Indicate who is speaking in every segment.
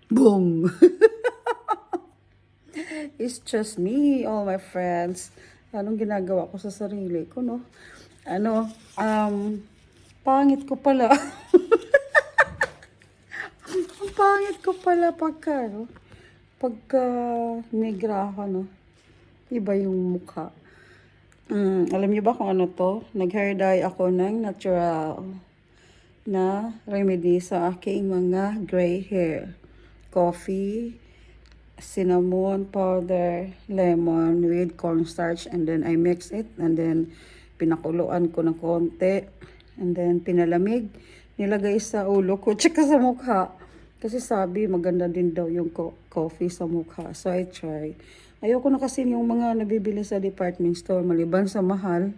Speaker 1: Boom! It's just me, all my friends. Anong ginagawa ko sa sarili ko, no? Ano, pangit ko pala. Ang pangit ko pala pagka, no? Pagka negra ako, no? Iba yung mukha. Alam niyo ba kung ano to? Nag-hair dye ako ng natural na remedy sa aking mga gray hair. Coffee, cinnamon powder, lemon with cornstarch, and then I mix it, and then pinakuluan ko ng konti, and then pinalamig, nilagay sa ulo ko, tsaka sa mukha. Kasi sabi, maganda din daw yung coffee sa mukha. So I try. Ayoko na kasi yung mga nabibili sa department store, maliban sa mahal.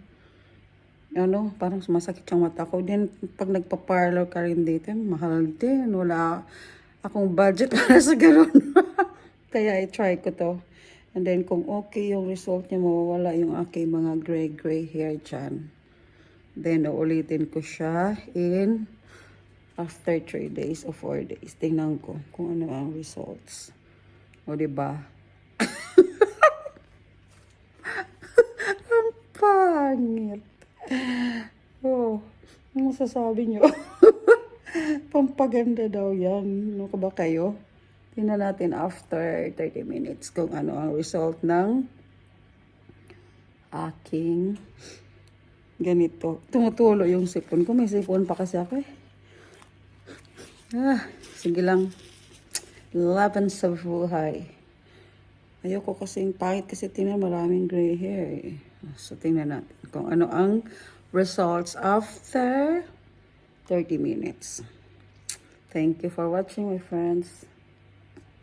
Speaker 1: Ano, parang sumasakit yung mata ko. Then, pag nagpa-parlor ka rin dito, mahal din. Wala akong budget para sa ganun. Kaya i-try ko to. And then, kung okay yung result niya, mawawala yung aking mga gray hair dyan. Then, uulitin ko siya in after 3 days or 4 days. Tingnan ko kung ano ang results. O, diba? Ang pangit. Oh, ano masasabi nyo? Pampaganda daw yan. Ano ka ba kayo? Tingnan natin after 30 minutes kung ano ang result ng aking ganito. Tumutulo yung sipon ko. May sipon pa kasi ako eh. Sige lang. Laban sa buhay. Ayoko kasing pahit kasi tingnan maraming gray hair eh. So tingnan natin kung ano ang results after 30 minutes. Thank you for watching, my friends.